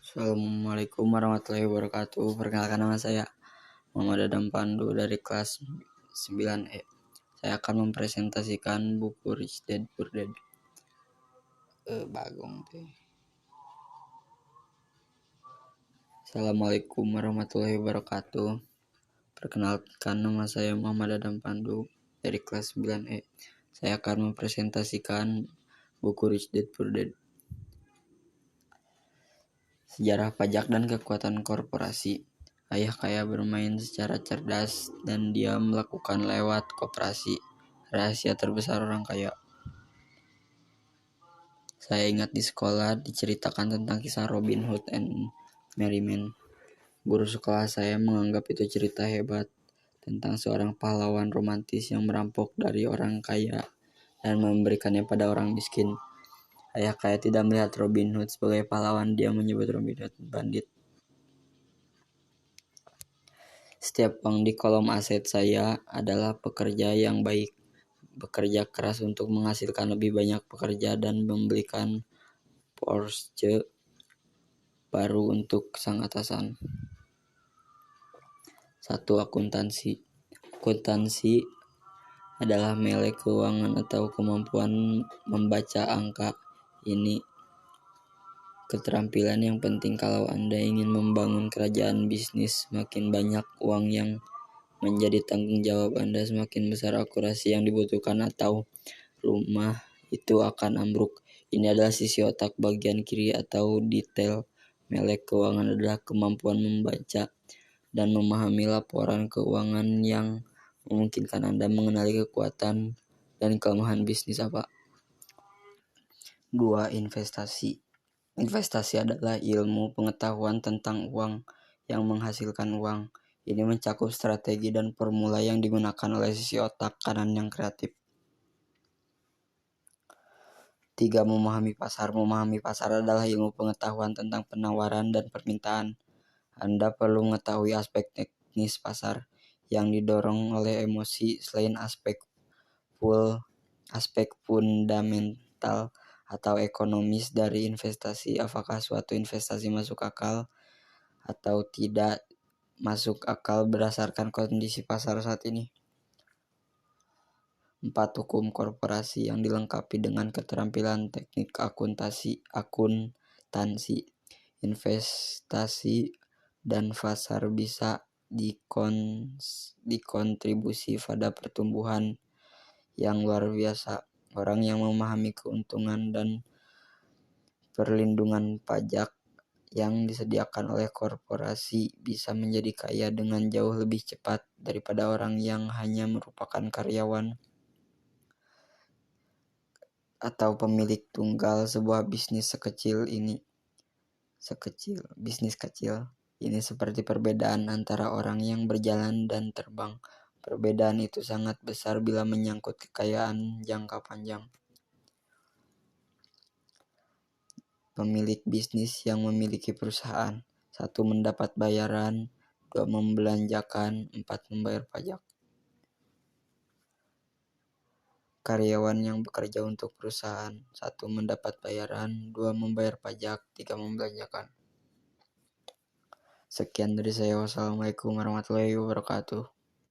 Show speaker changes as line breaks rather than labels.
Assalamualaikum warahmatullahi wabarakatuh. Perkenalkan, nama saya Muhammad Adam Pandu dari kelas 9E. Saya akan mempresentasikan buku Rich Dad Poor Dad. Bagong teh. Assalamualaikum warahmatullahi wabarakatuh. Perkenalkan, nama saya Muhammad Adam Pandu dari kelas 9E. Saya akan mempresentasikan buku Rich Dad Poor Dad. Sejarah pajak dan kekuatan korporasi. Ayah kaya bermain secara cerdas dan dia melakukan lewat koperasi. Rahasia terbesar orang kaya. Saya ingat di sekolah diceritakan tentang kisah Robin Hood and Merry-Men. Guru sekolah saya menganggap itu cerita hebat tentang seorang pahlawan romantis yang merampok dari orang kaya dan memberikannya pada orang miskin. Ayah kaya tidak melihat Robin Hood sebagai pahlawan, dia menyebut Robin Hood bandit. Setiap uang di kolom aset saya adalah pekerja yang baik, bekerja keras untuk menghasilkan lebih banyak pekerja dan membelikan Porsche baru untuk sang atasan. 1. Akuntansi. Akuntansi adalah melek keuangan atau kemampuan membaca angka. Ini keterampilan yang penting kalau Anda ingin membangun kerajaan bisnis. Semakin banyak uang yang menjadi tanggung jawab Anda, semakin besar akurasi yang dibutuhkan atau rumah itu akan ambruk. Ini adalah sisi otak bagian kiri atau detail. Melek keuangan adalah kemampuan membaca dan memahami laporan keuangan yang memungkinkan Anda mengenali kekuatan dan kelemahan bisnis apa. 2. Investasi. Investasi adalah ilmu pengetahuan tentang uang yang menghasilkan uang. Ini mencakup strategi dan formula yang digunakan oleh sisi otak kanan yang kreatif. 3. Memahami pasar. Memahami pasar adalah ilmu pengetahuan tentang penawaran dan permintaan. Anda perlu mengetahui aspek teknis pasar yang didorong oleh emosi selain aspek fundamental atau ekonomis dari investasi. Apakah suatu investasi masuk akal atau tidak masuk akal berdasarkan kondisi pasar saat ini. 4. Hukum korporasi yang dilengkapi dengan keterampilan teknik akuntansi, investasi, dan pasar bisa dikontribusi pada pertumbuhan yang luar biasa. Orang yang memahami keuntungan dan perlindungan pajak yang disediakan oleh korporasi bisa menjadi kaya dengan jauh lebih cepat daripada orang yang hanya merupakan karyawan atau pemilik tunggal sebuah bisnis kecil. Ini seperti perbedaan antara orang yang berjalan dan terbang. Perbedaan itu sangat besar bila menyangkut kekayaan jangka panjang. Pemilik bisnis yang memiliki perusahaan. 1. Mendapat bayaran. 2. Membelanjakan. 4. Membayar pajak. Karyawan yang bekerja untuk perusahaan. 1. Mendapat bayaran. 2. Membayar pajak. 3. Membelanjakan. Sekian dari saya. Wassalamualaikum warahmatullahi wabarakatuh.